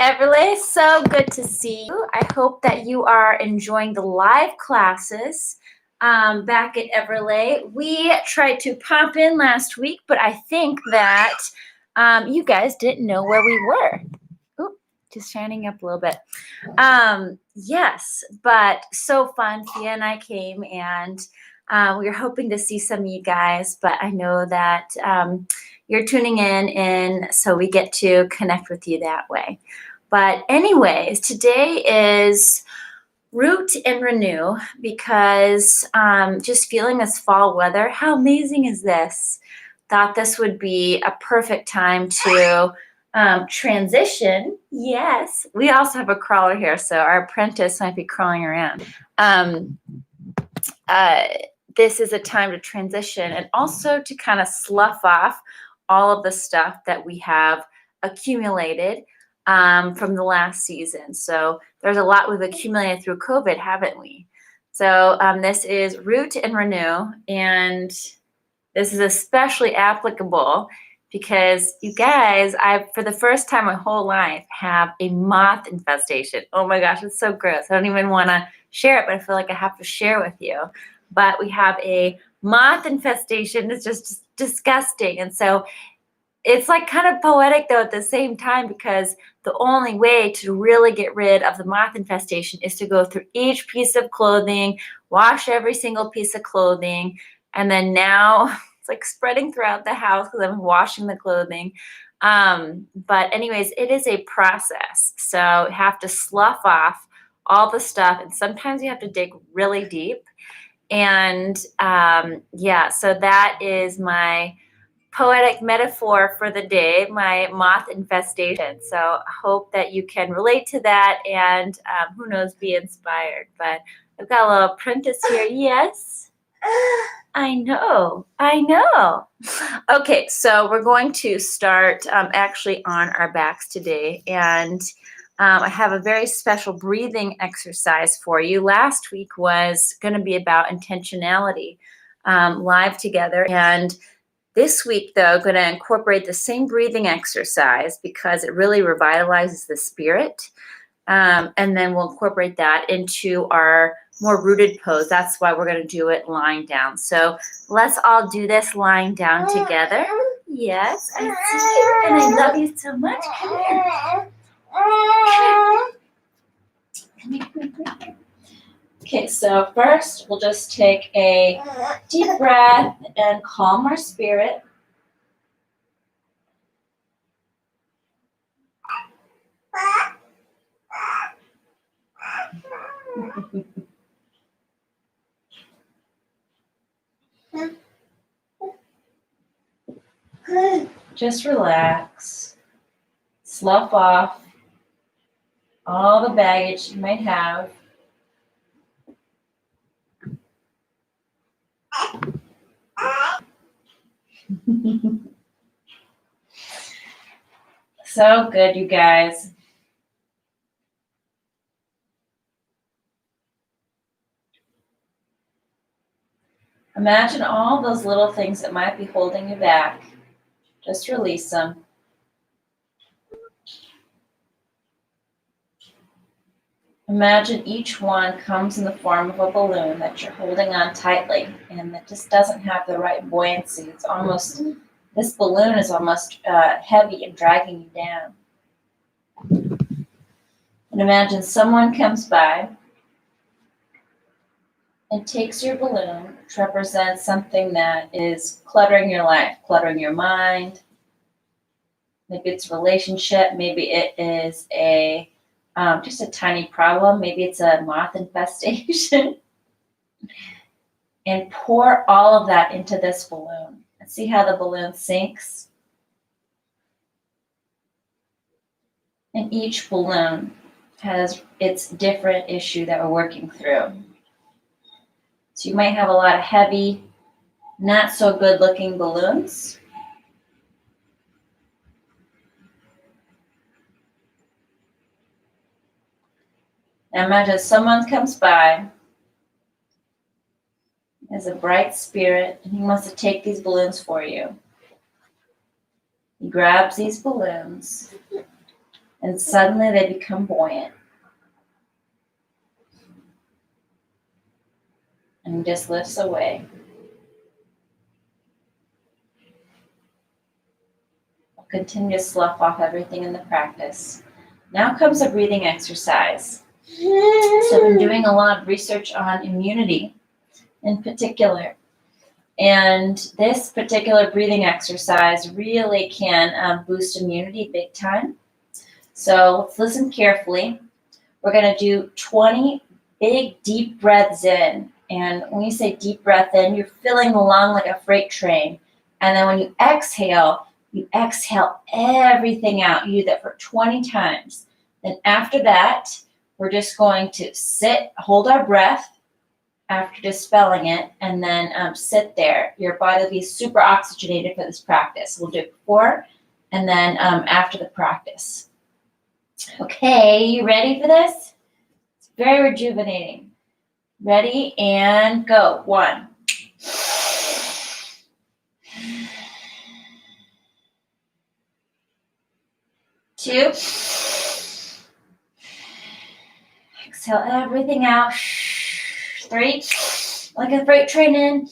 Everly. So good to see you. I hope that you are enjoying the live classes back at Everly. We tried to pop in last week, but I think that you guys didn't know where we were. Oop, just shining up a little bit. Yes, but so fun. Thea and I came and we were hoping to see some of you guys, but I know that you're tuning in and so we get to connect with you that way. But anyways, today is Root and Renew because just feeling this fall weather, how amazing is this? Thought this would be a perfect time to transition. Yes, we also have a crawler here, so our apprentice might be crawling around. This is a time to transition and also to kind of slough off all of the stuff that we have accumulated from the last season. So there's a lot we've accumulated through COVID, haven't we? So this is Root and Renew, and this is especially applicable because you guys, I, for the first time my whole life, have a moth infestation. Oh my gosh, it's so gross. I don't even want to share it, but I feel like I have to share with you. But we have a moth infestation. It's just disgusting. And so it's like kind of poetic though at the same time, because the only way to really get rid of the moth infestation is to go through each piece of clothing, wash every single piece of clothing, and then now it's like spreading throughout the house because I'm washing the clothing. But anyways, it is a process. So you have to slough off all the stuff, and sometimes you have to dig really deep. And yeah, so that is my poetic metaphor for the day, my moth infestation. So I hope that you can relate to that and who knows, be inspired. But I've got a little apprentice here. Yes, I know. Okay, so we're going to start actually on our backs today. And I have a very special breathing exercise for you. Last week was going to be about intentionality, live together. And this week, though, going to incorporate the same breathing exercise because it really revitalizes the spirit. And then we'll incorporate that into our more rooted pose. That's why we're going to do it lying down. So let's all do this lying down together. Yes, I see you, and I love you so much. Come here. Come here. Okay, so first we'll just take a deep breath and calm our spirit. Just relax, slough off all the baggage you might have. So good, you guys. Imagine all those little things that might be holding you back. Just release them. Imagine each one comes in the form of a balloon that you're holding on tightly and that just doesn't have the right buoyancy. It's almost, this balloon is almost heavy and dragging you down. And imagine someone comes by and takes your balloon, which represents something that is cluttering your life, cluttering your mind. Maybe it's a relationship, maybe it is a just a tiny problem, maybe it's a moth infestation. And pour all of that into this balloon. And see how the balloon sinks? And each balloon has its different issue that we're working through. So you might have a lot of heavy, not so good looking balloons. Now imagine someone comes by, has a bright spirit, and he wants to take these balloons for you. He grabs these balloons, and suddenly they become buoyant. And just lifts away. We'll continue to slough off everything in the practice. Now comes a breathing exercise. So I've been doing a lot of research on immunity in particular. And this particular breathing exercise really can boost immunity big time. So let's listen carefully. We're going to do 20 big, deep breaths in. And when you say deep breath in, you're filling the lung like a freight train. And then when you exhale everything out. You do that for 20 times. Then after that, we're just going to sit, hold our breath after dispelling it, and then sit there. Your body will be super oxygenated for this practice. We'll do it before and then after the practice. Okay, you ready for this? It's very rejuvenating. Ready, and go. 1. 2. Exhale everything out. 3. Like a freight train in.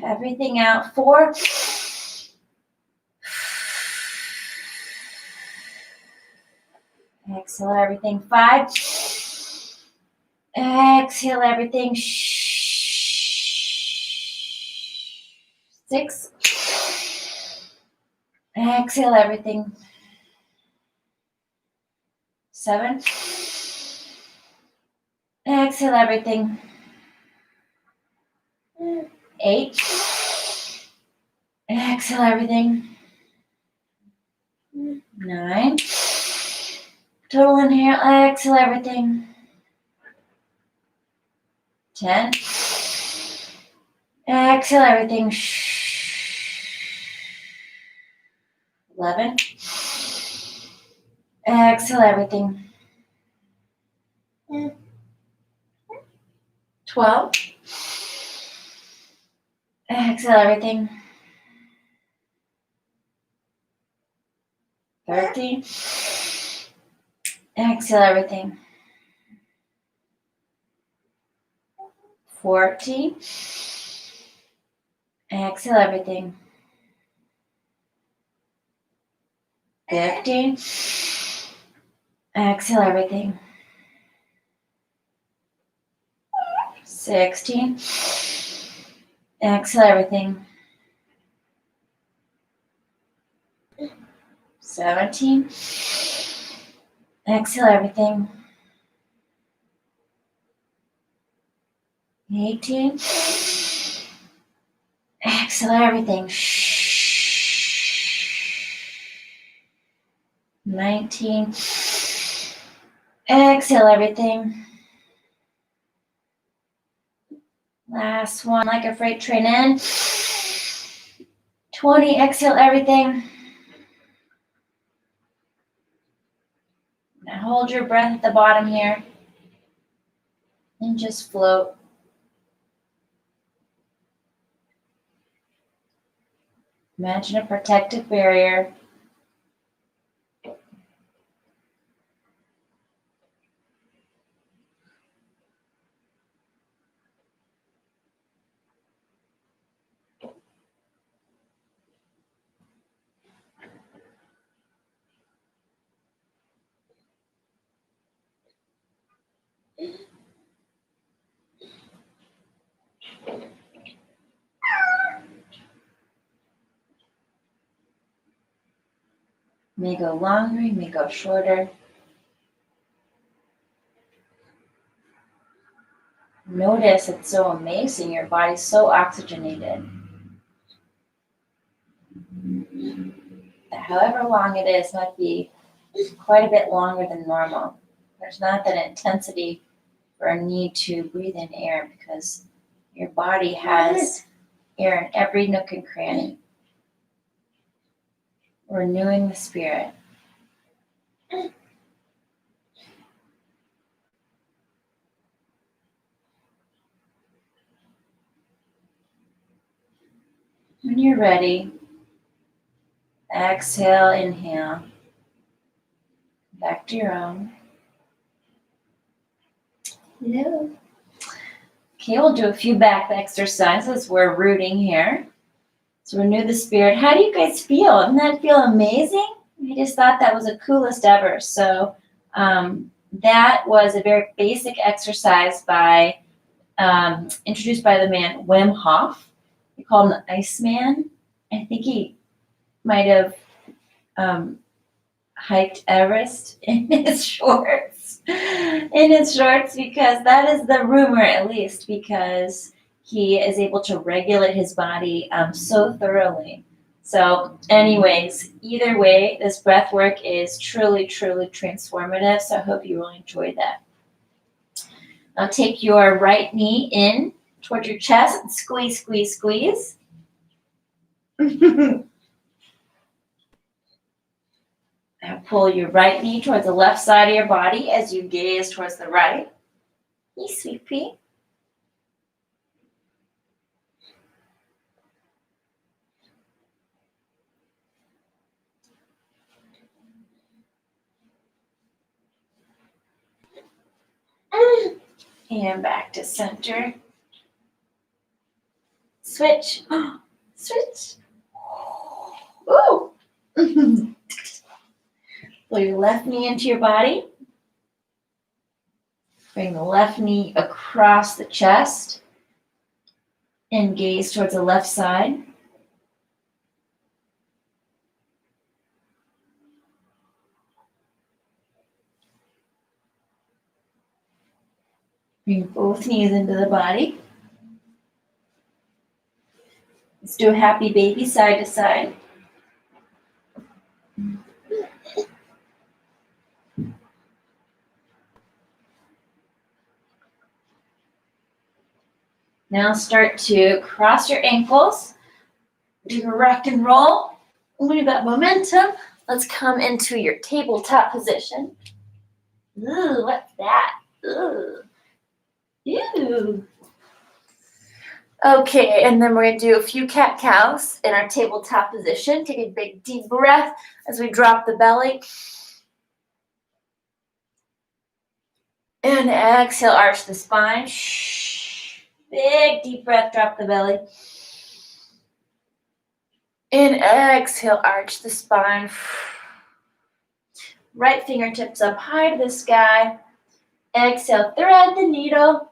Everything out. 4. Exhale everything. 5. Exhale everything. 6. Exhale everything. 7. Exhale everything. 8. Exhale everything. 9. Total inhale. Exhale everything. 10. Exhale everything. 11. Exhale everything. 12. Exhale everything. 13. Exhale everything. 14. Exhale everything. 15. Exhale everything. 16. Exhale everything. 17. Exhale everything. 18. Exhale everything. 19. Exhale everything. Last one, like a freight train in. 20. Exhale everything. Now hold your breath at the bottom here. And just float. Imagine a protective barrier. May go longer, you may go shorter. Notice it's so amazing. Your body's so oxygenated. However long it is might be quite a bit longer than normal. There's not that intensity or a need to breathe in air because your body has air in every nook and cranny. Renewing the spirit. When you're ready, exhale, inhale. Back to your own. Hello. Okay, we'll do a few back exercises. We're rooting here. So renew the spirit. How do you guys feel? Doesn't that feel amazing? I just thought that was the coolest ever. So that was a very basic exercise by introduced by the man Wim Hof. We call him the Iceman. I think he might have hiked Everest in his shorts. Because that is the rumor, at least, because he is able to regulate his body so thoroughly. So anyways, either way, this breath work is truly, truly transformative. So I hope you really enjoyed that. Now take your right knee in towards your chest and squeeze, squeeze, squeeze. Now pull your right knee towards the left side of your body as you gaze towards the right. You sweet pea. And back to center. Switch. Switch. Ooh. Pull your left knee into your body. Bring the left knee across the chest and gaze towards the left side. Bring both knees into the body. Let's do a happy baby side to side. Now start to cross your ankles. Do a rock and roll. When you've got momentum, let's come into your tabletop position. Ooh, what's that? Ooh. Ew. Okay, and then we're going to do a few cat-cows in our tabletop position. Take a big deep breath as we drop the belly. And exhale, arch the spine. Big deep breath, drop the belly. And exhale, arch the spine. Right fingertips up high to the sky. Exhale, thread the needle.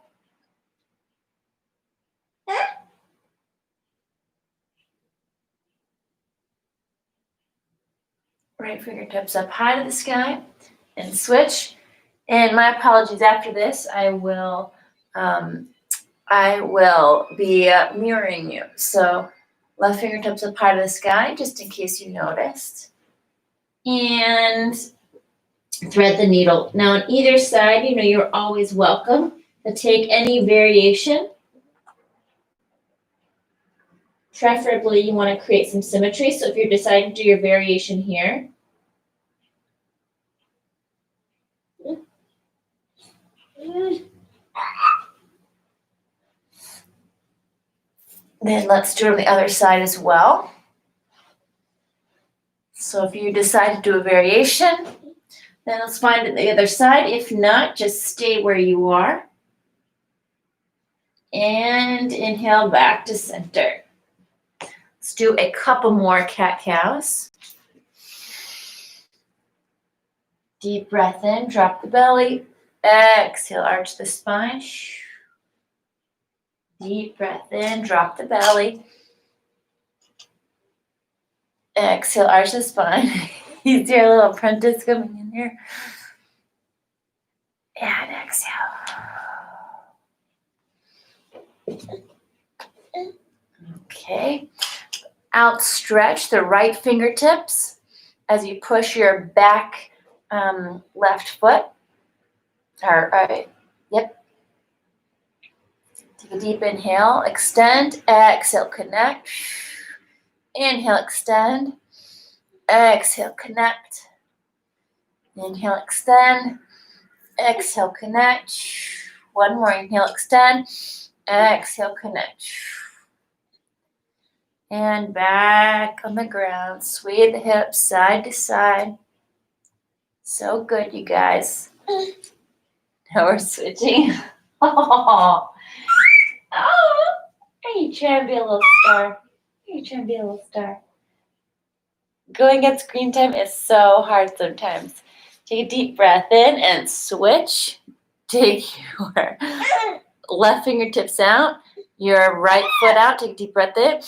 Right fingertips up high to the sky. And switch. And my apologies after this. I will be mirroring you. So left fingertips up high to the sky, just in case you noticed. And thread the needle. Now on either side, you're always welcome to take any variation. Preferably, you want to create some symmetry. So if you're deciding to do your variation here, then let's do it on the other side as well. So if you decide to do a variation, then let's find it the other side. If not, just stay where you are. And inhale back to center. Let's do a couple more cat-cows. Deep breath in, drop the belly. Exhale, arch the spine. Deep breath in, drop the belly. Exhale, arch the spine. You see our little apprentice coming in here. And exhale. Okay. Outstretch the right fingertips as you push your back left foot. Yep. Take a deep inhale, extend, exhale, connect. Inhale, extend, exhale, connect. Inhale, extend, exhale, connect. One more, inhale, extend, exhale, connect. And back on the ground, sway the hips side to side. So good, you guys. Now we're switching. Oh, are you trying to be a little star? Are you trying to be a little star? Going against screen time is so hard sometimes. Take a deep breath in and switch. Take your left fingertips out, your right foot out. Take a deep breath in.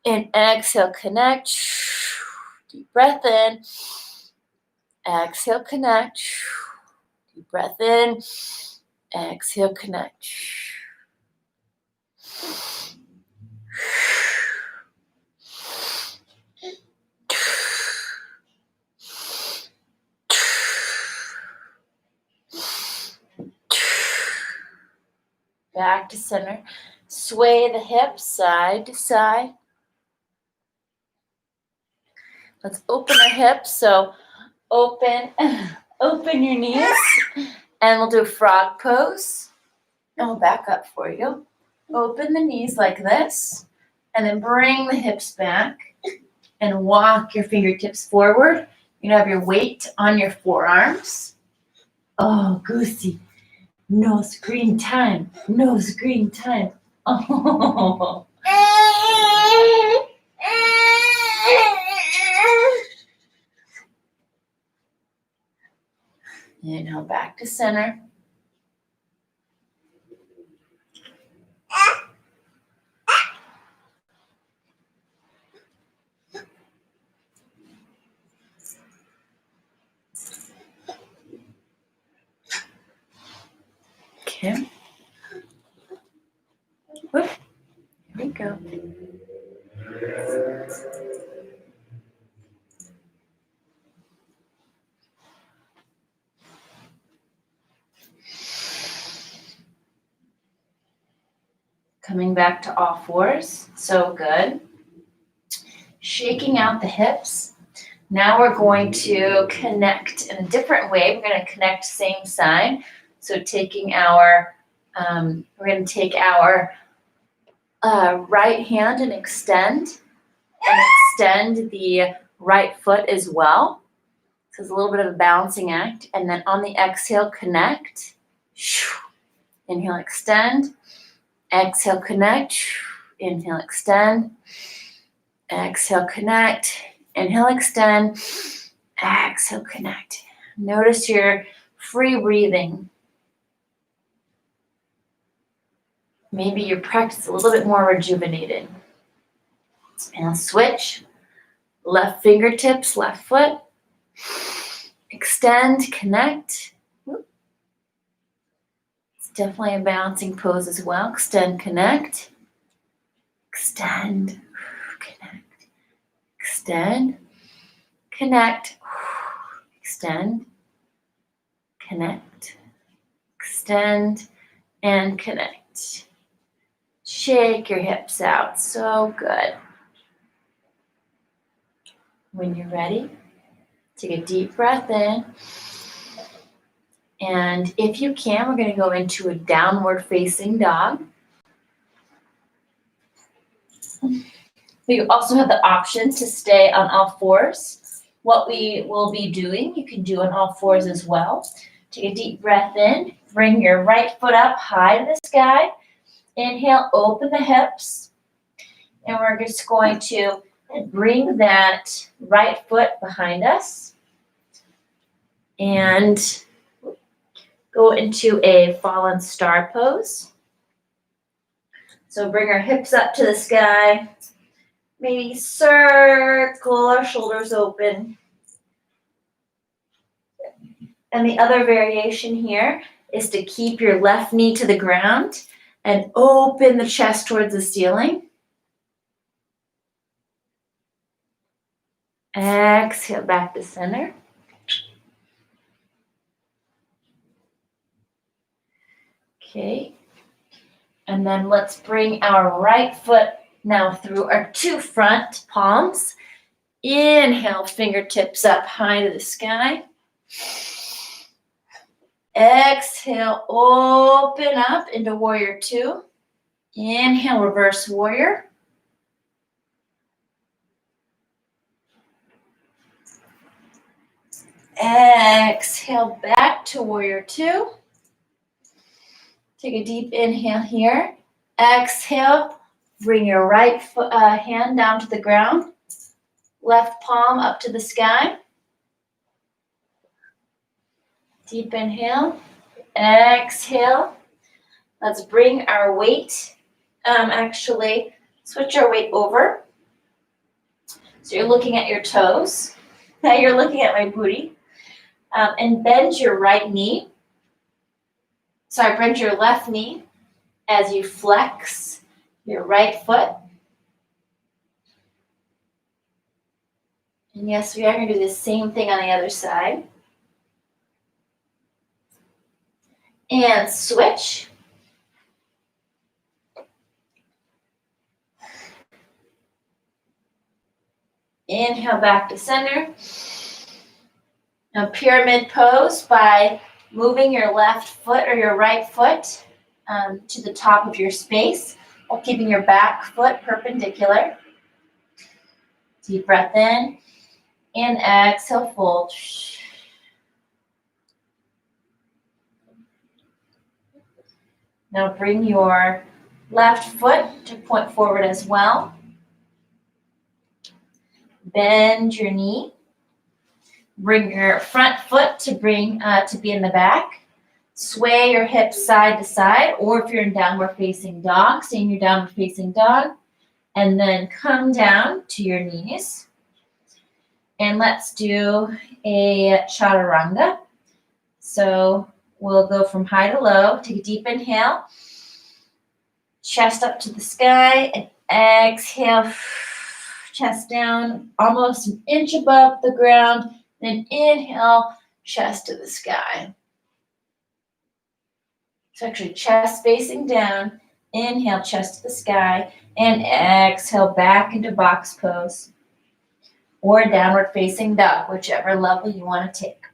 And exhale, connect. Deep breath in. Exhale, connect. Deep breath in. Exhale, connect. Back to center. Sway the hips side to side. Let's open our hips. So open your knees. And we'll do a frog pose. And we'll back up for you. Open the knees like this. And then bring the hips back. And walk your fingertips forward. You have your weight on your forearms. Oh, Goosey. No screen time. No screen time. Oh. And now back to center. Okay. Whoop. Here we go. Coming back to all fours. So good. Shaking out the hips. Now we're going to connect in a different way. We're going to connect same side. So taking our, we're going to take our right hand and extend the right foot as well. So it's a little bit of a balancing act. And then on the exhale, connect. Inhale, extend. Exhale, connect. Inhale, extend. Exhale, connect. Inhale, extend. Exhale, connect. Notice your free breathing. Maybe your practice is a little bit more rejuvenated. And switch. Left fingertips, left foot. Extend, connect. It's definitely a balancing pose as well. Extend, connect. Extend, connect. Extend, connect. Extend, connect. Extend, and connect. Shake your hips out. So good. When you're ready, take a deep breath in. And if you can, we're going to go into a downward facing dog. You also have the option to stay on all fours. What we will be doing, you can do on all fours as well. Take a deep breath in. Bring your right foot up high to the sky. Inhale, open the hips. And we're just going to bring that right foot behind us. And go into a fallen star pose. So bring our hips up to the sky. Maybe circle our shoulders open. And the other variation here is to keep your left knee to the ground and open the chest towards the ceiling. Exhale back to center. Okay. And then let's bring our right foot now through our two front palms. Inhale, fingertips up high to the sky. Exhale, open up into warrior two. Inhale, reverse warrior. Exhale back to warrior two. Take a deep inhale here. Exhale, bring your right hand down to the ground. Left palm up to the sky. Deep inhale. Exhale. Let's bring our weight. Actually, switch our weight over. So you're looking at your toes. Now you're looking at my booty. And bend your right knee. Sorry, bend your left knee as you flex your right foot. And yes, we are going to do the same thing on the other side. And switch. Inhale back to center. Now pyramid pose by moving your left foot or your right foot to the top of your space while keeping your back foot perpendicular. Deep breath in and exhale, fold. Now bring your left foot to point forward as well. Bend your knee. Bring your front foot to be in the back. Sway your hips side to side, or if you're in downward facing dog, stay in your downward facing dog, and then come down to your knees. And let's do a chaturanga. So we'll go from high to low. Take a deep inhale. Chest up to the sky, and exhale. Chest down, almost an inch above the ground. Then inhale, chest to the sky. So actually chest facing down, inhale, chest to the sky, and exhale back into box pose or downward facing dog, whichever level you want to take.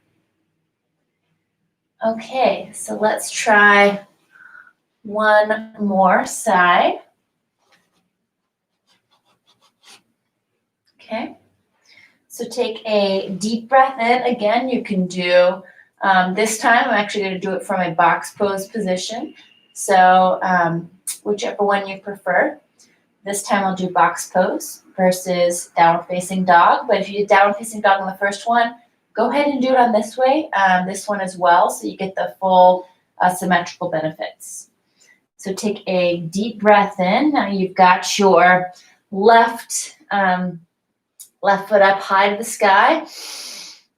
Okay, so let's try one more side. Okay. So take a deep breath in. Again, you can do, this time I'm actually going to do it from a box pose position. So whichever one you prefer. This time I'll do box pose versus downward facing dog. But if you did downward facing dog on the first one, go ahead and do it on this way, this one as well, so you get the full symmetrical benefits. So take a deep breath in. Now you've got your left foot up high to the sky.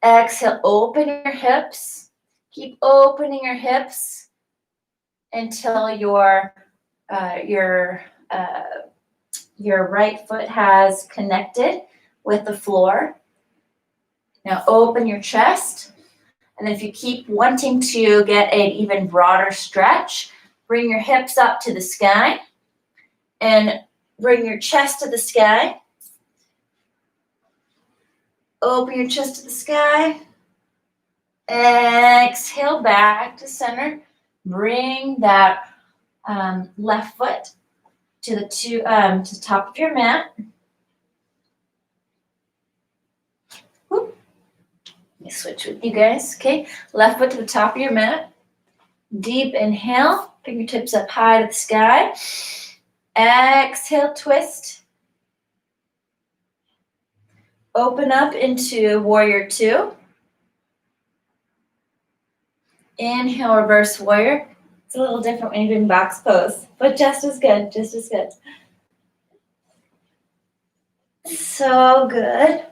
Exhale, open your hips. Keep opening your hips until your right foot has connected with the floor. Now open your chest. And if you keep wanting to get an even broader stretch, bring your hips up to the sky and bring your chest to the sky. Open your chest to the sky. Exhale back to center. Bring that left foot to the top of your mat. Whoop. Let me switch with you guys. Okay, left foot to the top of your mat. Deep inhale, fingertips up high to the sky. Exhale, twist. Open up into warrior two. Inhale, reverse warrior. It's a little different when you're doing box pose, but just as good, just as good. So good.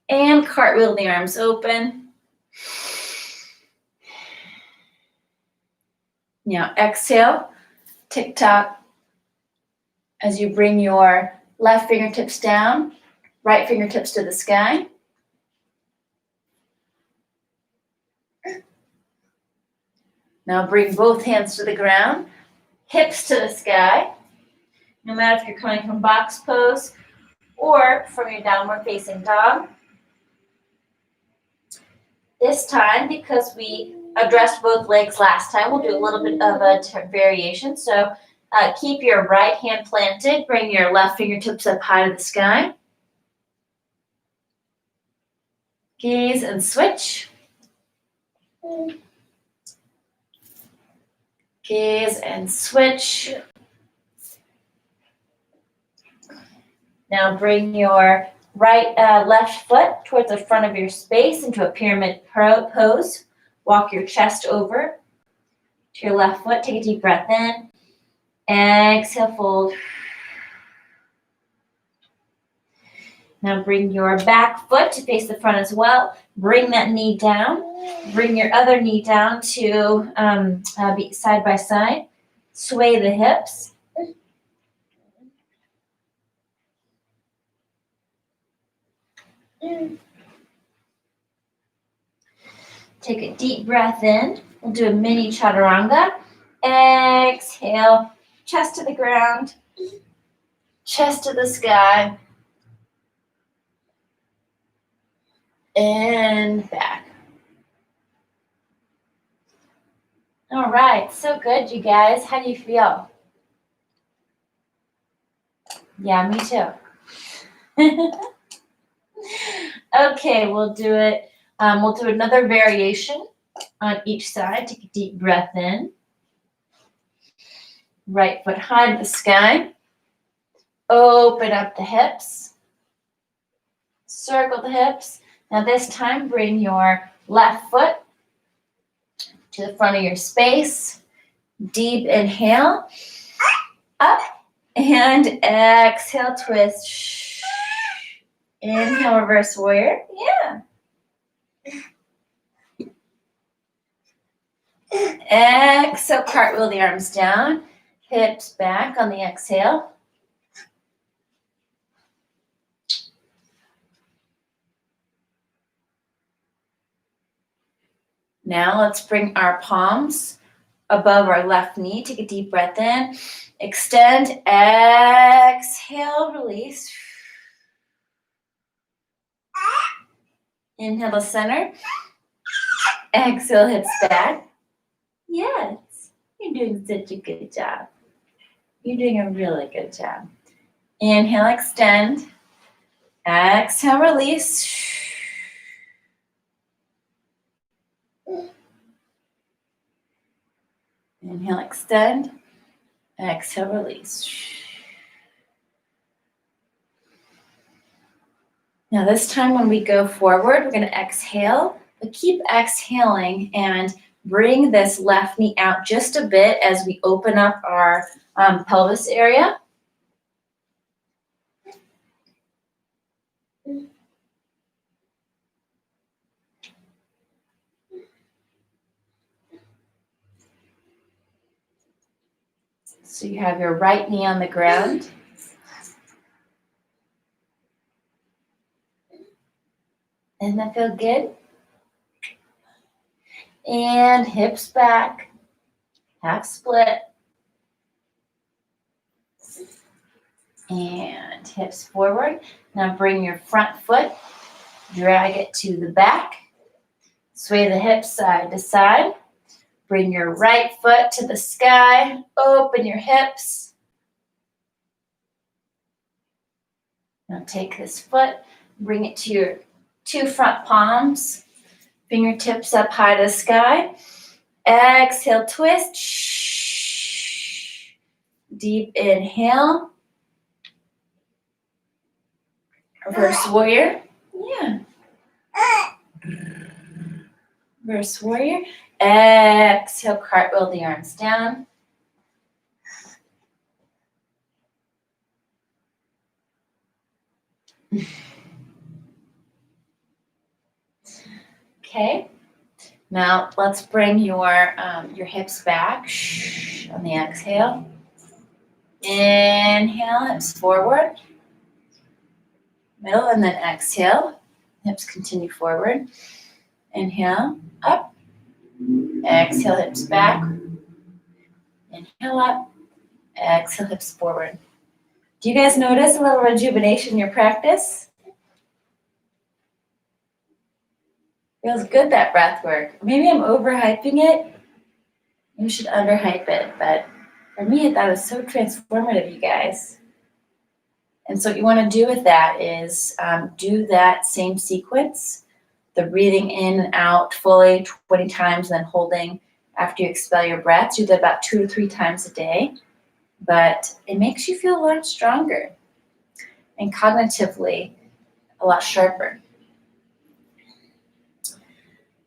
And cartwheel the arms open. Now exhale, tick-tock, as you bring your left fingertips down, right fingertips to the sky. Now bring both hands to the ground, hips to the sky. No matter if you're coming from box pose or from your downward facing dog. This time, because we addressed both legs last time, we'll do a little bit of a variation. So keep your right hand planted, bring your left fingertips up high to the sky. Gaze and switch. Gaze and switch. Now bring your left foot towards the front of your space into a pyramid pose. Walk your chest over to your left foot. Take a deep breath in. Exhale, fold. Now bring your back foot to face the front as well. Bring that knee down. Bring your other knee down to be side by side. Sway the hips. Take a deep breath in. We'll do a mini chaturanga. Exhale, chest to the ground, chest to the sky, and back. All right, so good, you guys. How do you feel? Yeah, me too. Okay, we'll do it. We'll do another variation on each side. Take a deep breath in. Right foot high to the sky. Open up the hips. Circle the hips. Now this time, bring your left foot to the front of your space. Deep inhale. Up. And exhale, twist. Inhale, reverse warrior. Yeah. Exhale, cartwheel the arms down. Hips back on the exhale. Now let's bring our palms above our left knee. Take a deep breath in. Extend. Exhale, release. Inhale to center. Exhale, hips back. Yes, you're doing such a good job. You're doing a really good job. Inhale, extend. Exhale, release. Inhale, extend. Exhale, release. Now this time when we go forward, we're going to exhale, but keep exhaling and bring this left knee out just a bit as we open up our pelvis area. So you have your right knee on the ground. Doesn't that feel good? And hips back, half split. And hips forward. Now bring your front foot, drag it to the back. Sway the hips side to side. Bring your right foot to the sky. Open your hips. Now take this foot, bring it to your two front palms. Fingertips up high to the sky. Exhale, twist. Deep inhale. Reverse warrior. Yeah. Reverse warrior. Exhale, cartwheel the arms down. Okay. Now let's bring your hips back on the exhale. Inhale, hips forward. Middle, and then exhale. Hips continue forward. Inhale, up. Exhale, hips back. Inhale, up. Exhale, hips forward. Do you guys notice a little rejuvenation in your practice? Feels good, that breath work. Maybe I'm overhyping it. You should underhype it. But for me, that was so transformative, you guys. And so what you want to do with that is do that same sequence the breathing in and out fully 20 times, and then holding after you expel your breath. Do that about 2 to 3 times a day. But it makes you feel a lot stronger and cognitively a lot sharper.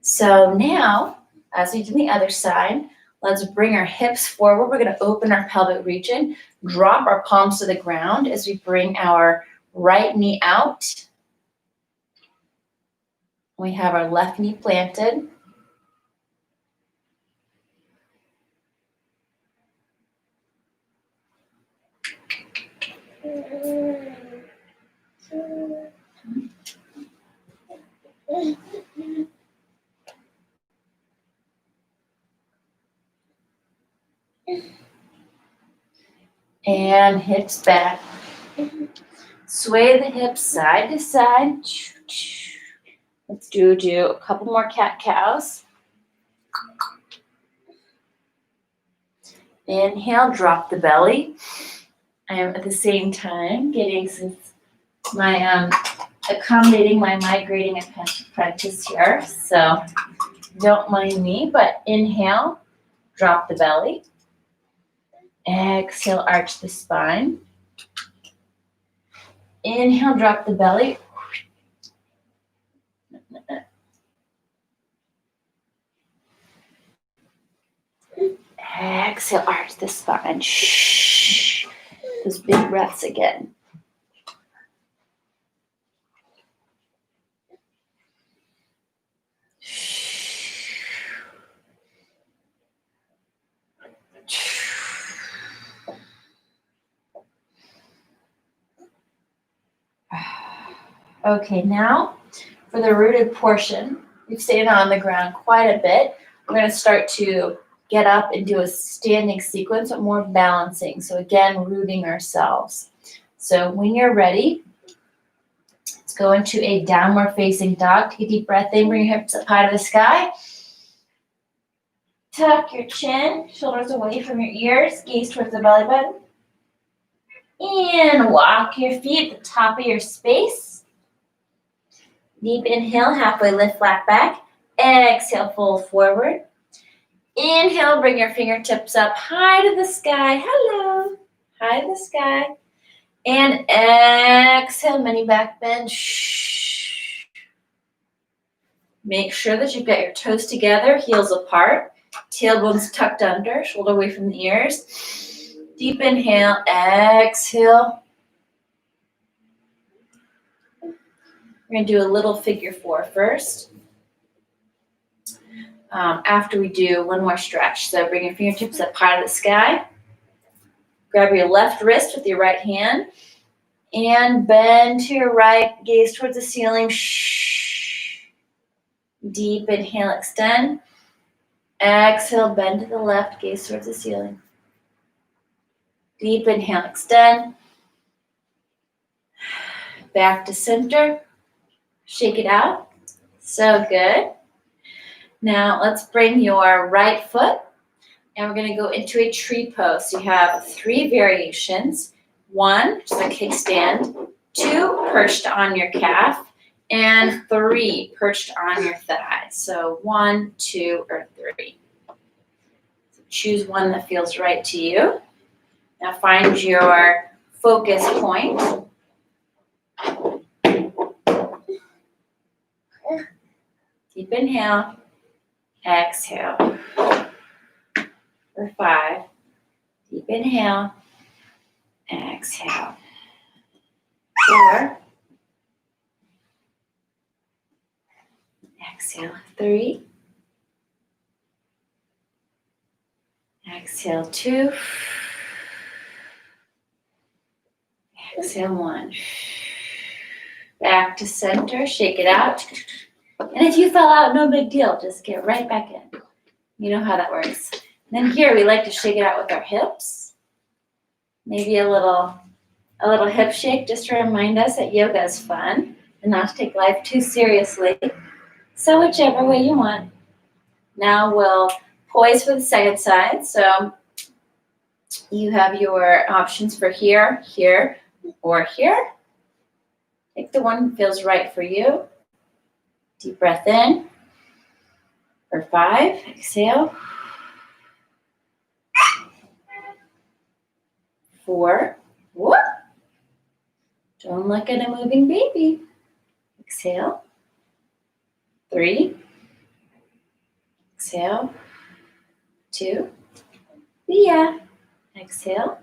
So now, as we do the other side, let's bring our hips forward. We're going to open our pelvic region, drop our palms to the ground as we bring our right knee out. We have our left knee planted. And hips back. Sway the hips side to side. Let's do a couple more cat-cows. Inhale, drop the belly. I am at the same time getting accommodating my migrating apprentice here. So don't mind me, but inhale, drop the belly. Exhale, arch the spine. Inhale, drop the belly. Exhale, arch the spine. Shh. Those big breaths again. Okay, now for the rooted portion, we've stayed on the ground quite a bit. We're going to start to get up and do a standing sequence, but more balancing. So again, rooting ourselves. So when you're ready, let's go into a downward facing dog. Take a deep breath in, bring your hips up high to the sky. Tuck your chin, shoulders away from your ears, gaze towards the belly button. And walk your feet at the top of your space. Deep inhale, halfway lift, flat back. Exhale, fold forward. Inhale, bring your fingertips up high to the sky. Hello. High to the sky. And exhale, mini back bend. Shh. Make sure that you've got your toes together, heels apart, tailbones tucked under, shoulder away from the ears. Deep inhale, exhale. We're going to do a little figure 4 first. After we do one more stretch. So bring your fingertips up high to the sky. Grab your left wrist with your right hand. And bend to your right, gaze towards the ceiling. Shh. Deep inhale, extend. Exhale, bend to the left, gaze towards the ceiling. Deep inhale, extend. Back to center. Shake it out. So good. Now let's bring your right foot and we're going to go into a tree pose. So you have 3 variations. 1, which is a kickstand. 2, perched on your calf. And 3, perched on your thigh. So 1, 2, or 3. So choose one that feels right to you. Now find your focus point. Deep inhale, exhale. For 5, deep inhale, exhale. 4, exhale. 3, exhale. 2, exhale. 1. Back to center, shake it out. And if you fell out, no big deal. Just get right back in. You know how that works. And then here we like to shake it out with our hips. Maybe a little hip shake just to remind us that yoga is fun and not to take life too seriously. So whichever way you want. Now we'll poise for the second side. So you have your options for here, here, or here. Take the one that feels right for you. Deep breath in. For 5, exhale. 4, whoop. Don't look at a moving baby. Exhale. 3, exhale. 2, yeah. Exhale.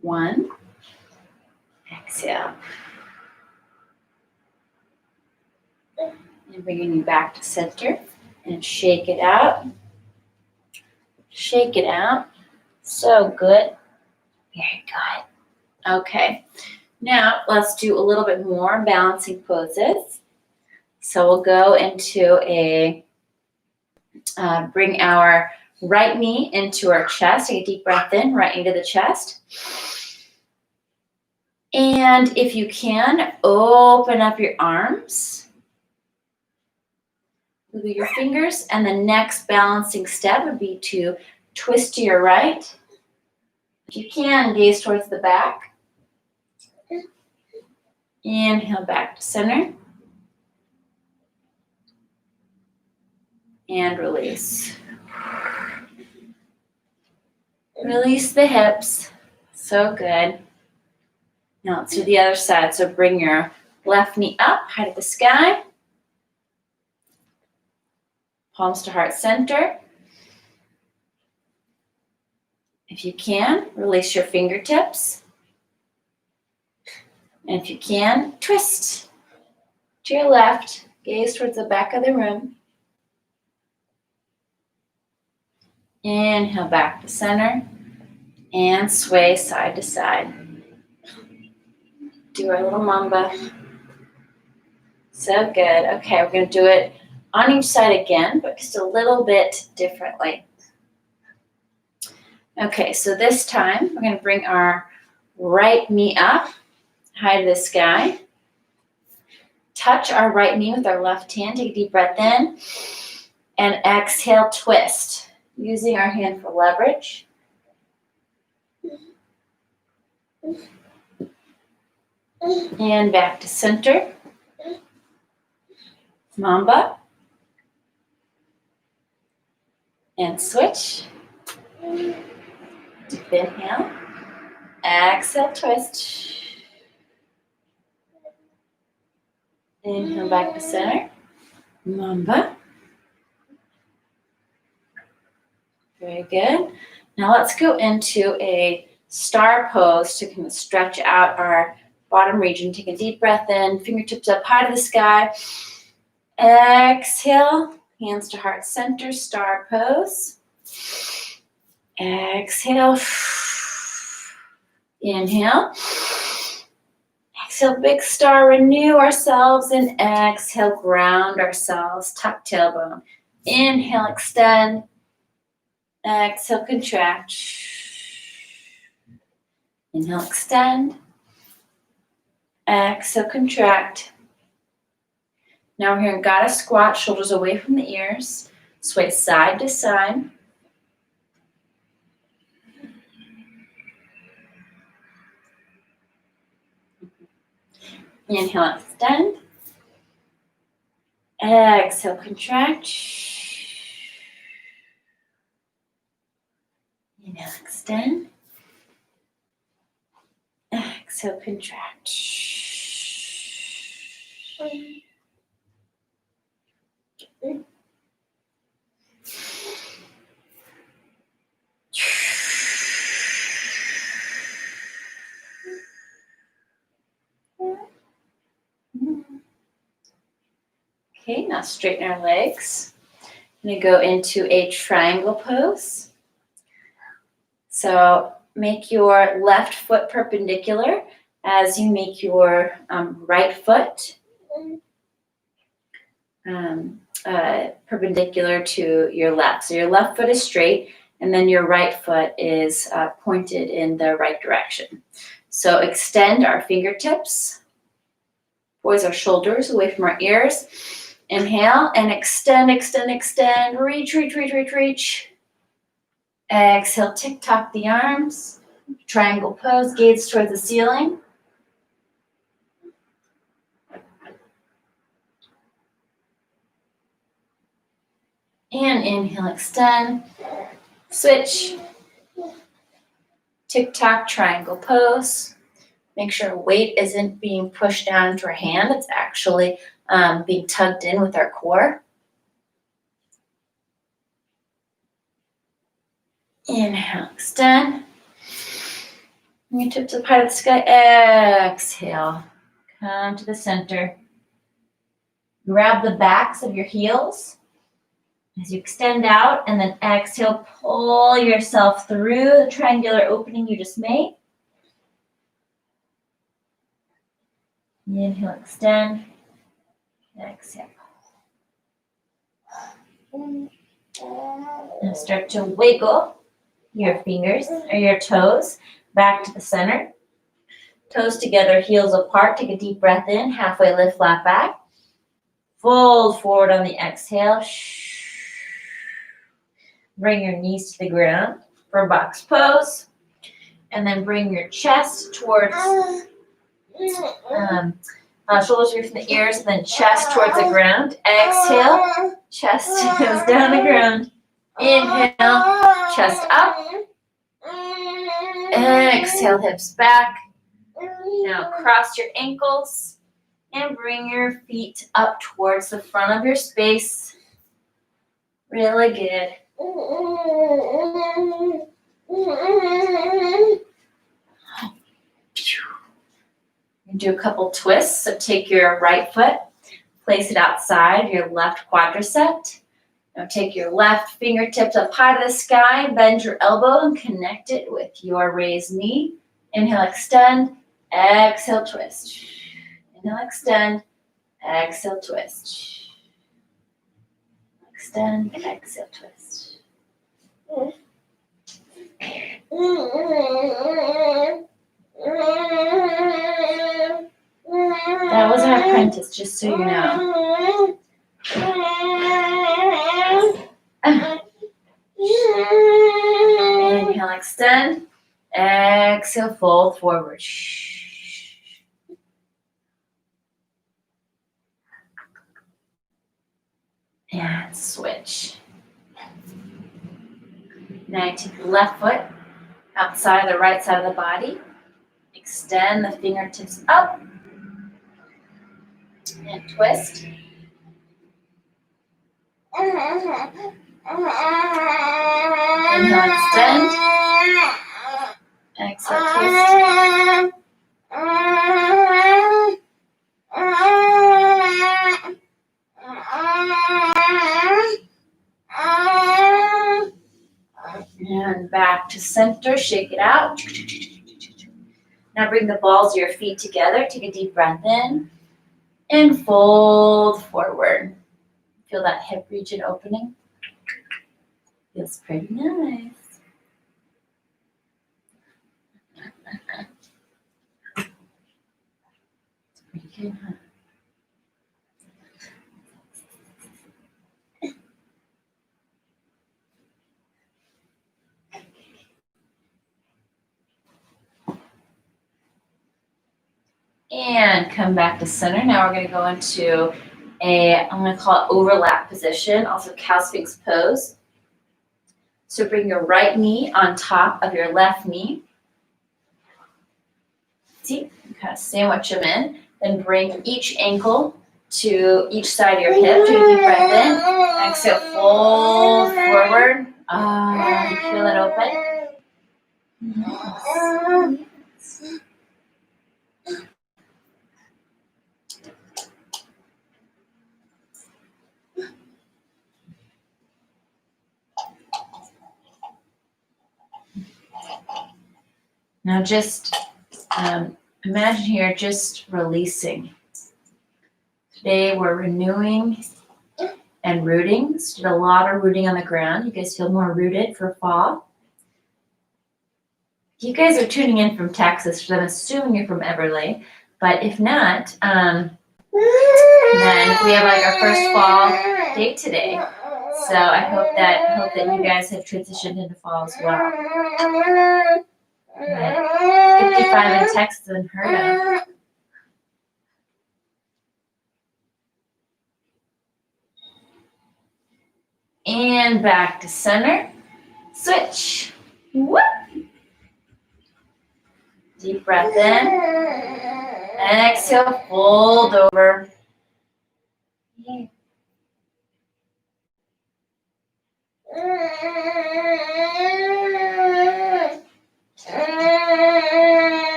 1, exhale. And bringing you back to center and shake it out. Shake it out. So good. Very good. Okay. Now let's do a little bit more balancing poses. So we'll go into a, bring our right knee into our chest. Take a deep breath in, right knee to the chest. And if you can, open up your arms. Move your fingers. And the next balancing step would be to twist to your right. If you can, gaze towards the back. Inhale back to center. And release. Release the hips. So good. Now let's do the other side. So bring your left knee up, high to the sky. Palms to heart center. If you can, release your fingertips. And if you can, twist to your left. Gaze towards the back of the room. Inhale back to center. And sway side to side. Do our little mamba. So good. Okay, we're going to do it on each side again, but just a little bit differently. Okay, so this time we're going to bring our right knee up, high to the sky. Touch our right knee with our left hand. Take a deep breath in. And exhale, twist. Using our hand for leverage. And back to center. Mamba. And switch. Deep inhale. Exhale, twist. Inhale back to center. Mamba. Very good. Now let's go into a star pose to kind of stretch out our bottom region. Take a deep breath in, fingertips up high to the sky. Exhale, hands to heart center, star pose. Exhale. Inhale. Exhale, big star, renew ourselves, and exhale, ground ourselves, tuck tailbone. Inhale, extend. Exhale, contract. Inhale, extend. Exhale, contract. Now we're here in goddess squat, shoulders away from the ears. Sway side to side. Inhale, extend. Exhale, contract. Inhale, extend. Exhale, contract. Okay, now straighten our legs. I'm going to go into a triangle pose. So make your left foot perpendicular as you make your right foot perpendicular to your left. So your left foot is straight, and then your right foot is pointed in the right direction. So extend our fingertips. Poise our shoulders away from our ears. Inhale and extend, extend, extend. Reach, reach, reach, reach, reach. Exhale, tick-tock the arms. Triangle pose, gaze towards the ceiling. And inhale, extend. Switch. Tick-tock triangle pose. Make sure weight isn't being pushed down into our hand. It's actually being tugged in with our core. Inhale, extend. Bring your tips up high to the sky. Exhale. Come to the center. Grab the backs of your heels as you extend out, and then exhale, pull yourself through the triangular opening you just made. Inhale, extend. Exhale. Now start to wiggle your fingers or your toes back to the center. Toes together, heels apart. Take a deep breath in, halfway lift, flat back. Fold forward on the exhale. Bring your knees to the ground for box pose. And then bring your chest towards, shoulders away from the ears, and then chest towards the ground. Exhale, chest goes down the ground. Inhale, chest up. Exhale, hips back. Now cross your ankles and bring your feet up towards the front of your space. Really good. And do a couple twists. So take your right foot, place it outside your left quadricep. Now take your left fingertips up high to the sky, bend your elbow and connect it with your raised knee. Inhale, extend. Exhale, twist. Inhale, extend. Exhale, twist. Extend, exhale, twist. That was our apprentice, just so you know. Inhale, extend. Exhale, fold forward. And switch. Now you take the left foot outside the right side of the body. Extend the fingertips up. And twist. Inhale, extend. Exhale, twist. And back to center, shake it out. Now bring the balls of your feet together. Take a deep breath in and fold forward. Feel that hip region opening? Feels pretty nice. It's pretty good, huh? And come back to center. Now we're going to go into I'm going to call it overlap position, also cow sphinx pose. So bring your right knee on top of your left knee. See, you kind of sandwich them in. Then bring each ankle to each side of your hip. Take a deep breath in. Exhale, fold forward. Feel it open. Yes. Now just imagine here just releasing. Today we're renewing and rooting. So did a lot of rooting on the ground. You guys feel more rooted for fall. You guys are tuning in from Texas, so I'm assuming you're from Everly. But if not, then we have like our first fall day today. So I hope that you guys have transitioned into fall as well. But 55 in Texas is unheard of. And back to center. Switch. Whoop. Deep breath in. And exhale, fold over.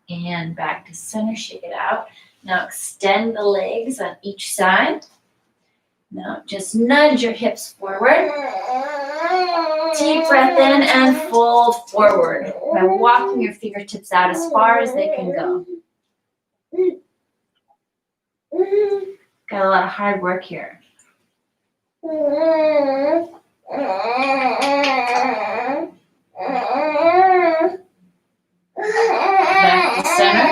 And back to center, shake it out. Now extend the legs on each side. Now just nudge your hips forward. Deep breath in and fold forward by walking your fingertips out as far as they can go. Got a lot of hard work here. Back to center.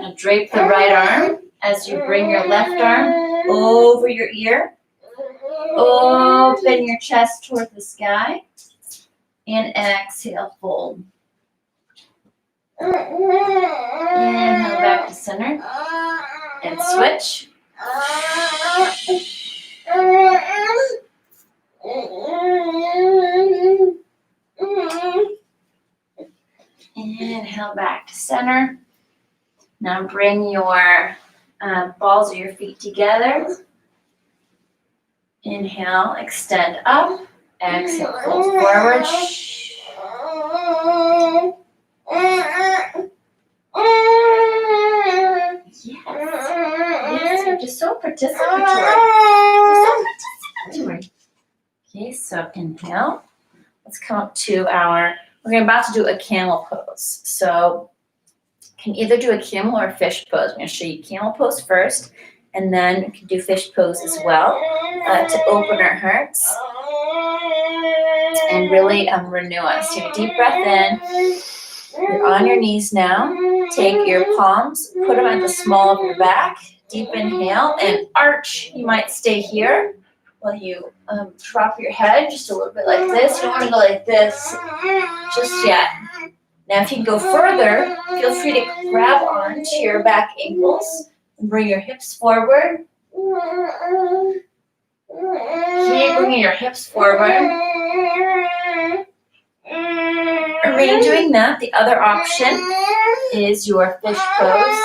Now drape the right arm as you bring your left arm over your ear. Open your chest toward the sky. And exhale, fold. Inhale back to center. And switch. Inhale back to center. Now bring your balls of your feet together. Inhale, extend up. Exhale, fold forward. Yes, you're just so participatory. Okay, so inhale. Let's come up to we're about to do a camel pose. So you can either do a camel or a fish pose. I'm going to show you camel pose first, and then you can do fish pose as well to open our hearts and really renew us. Take a deep breath in. You're on your knees now. Take your palms, put them at the small of your back. Deep inhale and arch. You might stay here while you drop your head just a little bit like this. You don't want to go like this just yet. Now, if you can go further, feel free to grab onto your back ankles and bring your hips forward. Keep bringing your hips forward. Remain doing that. The other option is your fish pose.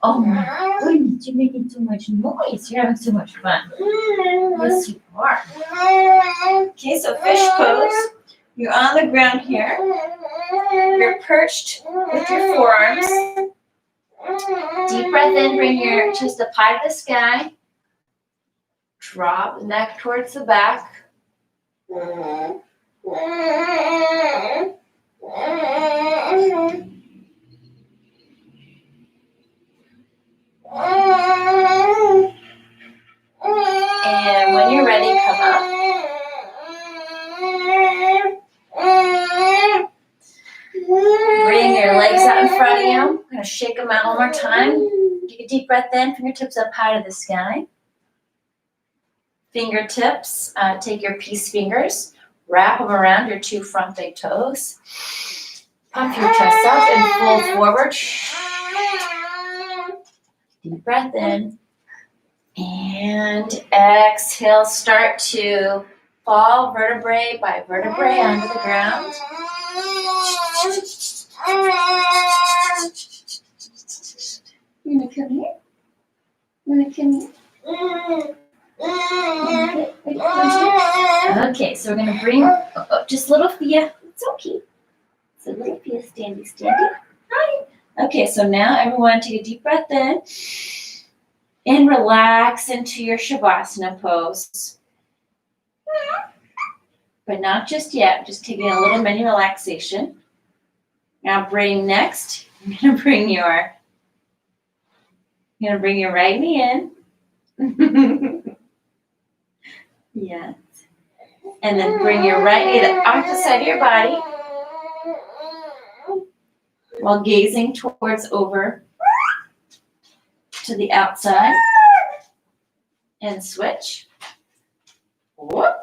Oh my goodness, you're making so much noise. You're having so much fun. Yes, you are. Okay, so fish pose. You're on the ground here. You're perched with your forearms. Deep breath in, bring your chest up high to the sky. Drop the neck towards the back. And when you're ready, come up. Bring your legs out in front of you. I'm going to shake them out one more time. Take a deep breath in, fingertips up high to the sky. Fingertips, take your peace fingers, wrap them around your two front big toes. Puff your chest up and fold forward. Deep breath in. And exhale, start to fall vertebrae by vertebrae onto the ground. You want to come here? You want to come here? Okay, so we're going to bring just little Fia. It's okay. So little Fia, standing. Hi. Okay, so now everyone take a deep breath in and relax into your Shavasana pose. But not just yet, just taking a little mini relaxation. Now bring next, you're going to bring your right knee in. Yes. And then bring your right knee to the opposite side of your body while gazing towards over to the outside and switch. Whoop.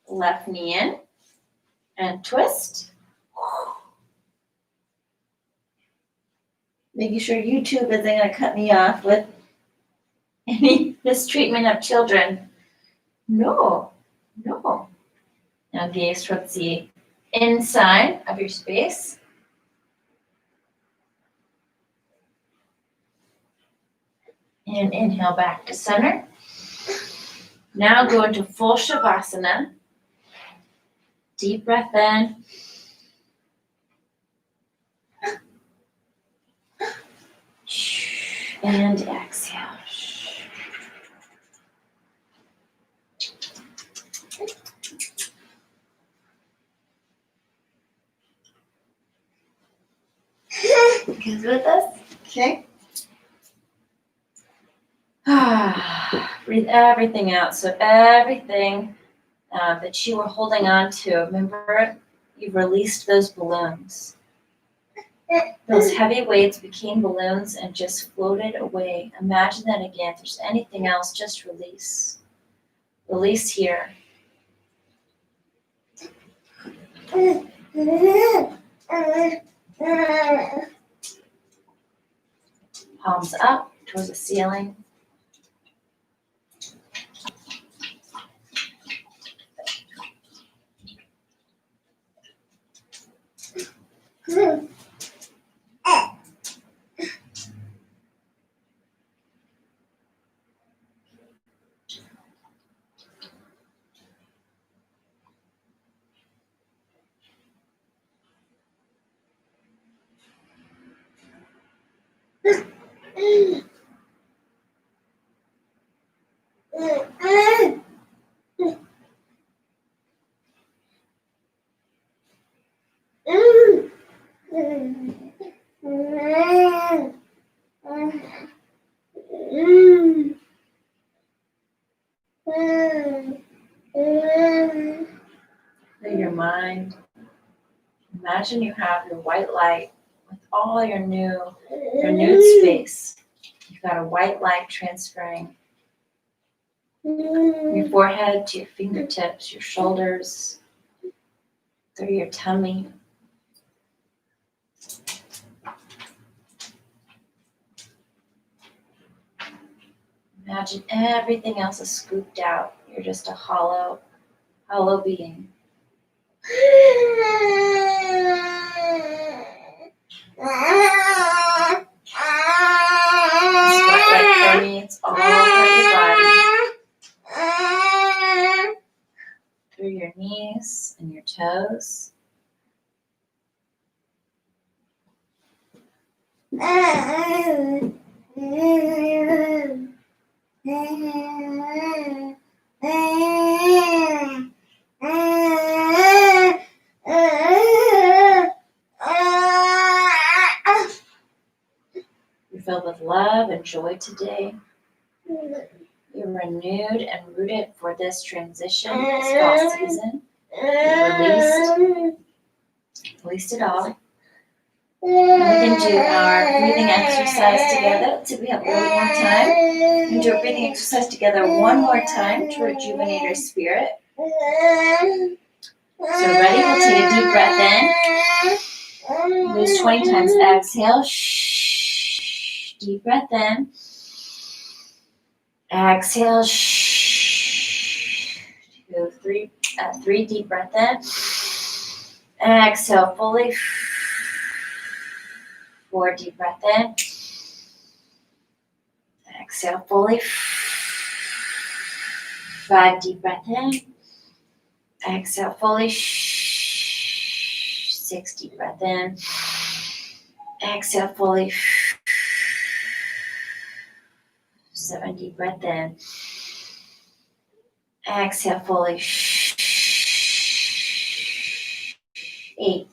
Left knee in and twist. Making sure YouTube isn't going to cut me off with any mistreatment of children. No. Now gaze towards the inside of your space. And inhale back to center. Now go into full Shavasana. Deep breath in. And exhale. Good with us? Okay. Breathe everything out. So everything that you were holding on to, remember, you've released those balloons. Those heavy weights became balloons and just floated away. Imagine that again. If there's anything else, just release. Release here. Palms up towards the ceiling. Clear your mind. Imagine you have your white light with all your nude space. You've got a white light transferring from your forehead to your fingertips, your shoulders, through your tummy. Imagine everything else is scooped out. You're just a hollow being. Spotlight permeates all over your body, through your knees and your toes. You're filled with love and joy today. You're renewed and rooted for this transition, this fall season. You've released it all. And we can do our breathing exercise together. So we have a little more time. We can do our breathing exercise together one more time to rejuvenate our spirit. So ready? We'll take a deep breath in. Lose 20 times. Exhale. Shh. Deep breath in. Exhale. Shh. 3 deep breath in. Exhale fully. 4 deep breath in. Exhale fully. 5 deep breath in. Exhale fully. 6 deep breath in. Exhale fully. 7 deep breath in. Exhale fully. 8.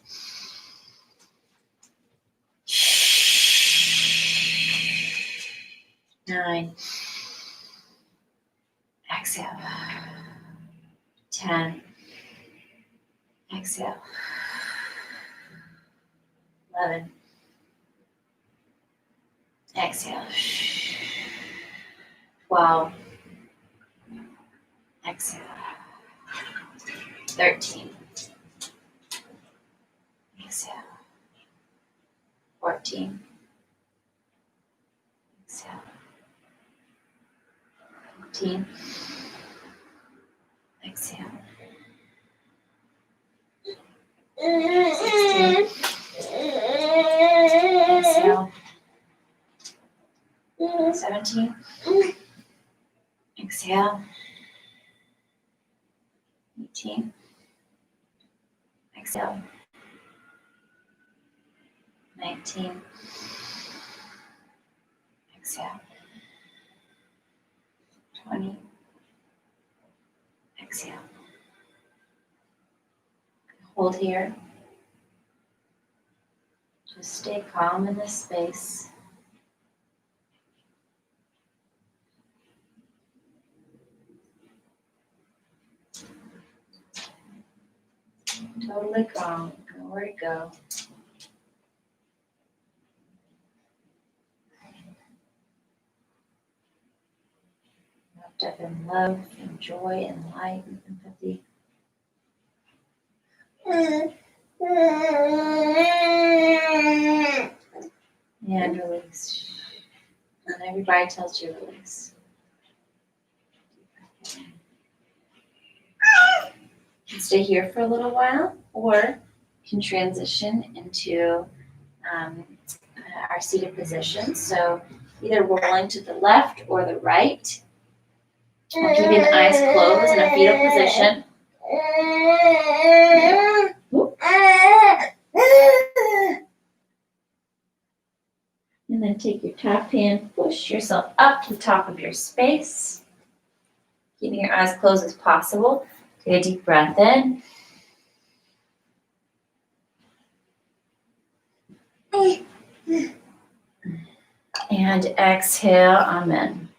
9. Exhale. 10. Exhale. 11. Exhale. 12. Exhale. 13. Exhale. 14. Exhale. 15. Exhale. 16. Exhale. 17. Exhale. 18. Exhale. 19. Exhale. 20. Exhale. Hold here. Just stay calm in this space. Totally calm. Nowhere to go. Wrapped up in love and joy and light and empathy. And release. And everybody tells you release. You can stay here for a little while, or you can transition into our seated position. So either rolling to the left or the right, or keeping the eyes closed in a fetal position. And then take your top hand, push yourself up to the top of your space, keeping your eyes closed as possible. Take a deep breath in. And exhale, amen.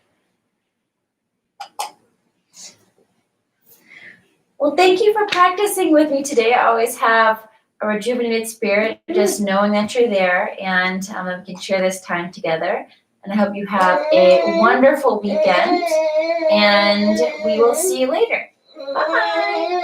Well, thank you for practicing with me today. I always have a rejuvenated spirit just knowing that you're there, and we can share this time together. And I hope you have a wonderful weekend, and we will see you later. Bye.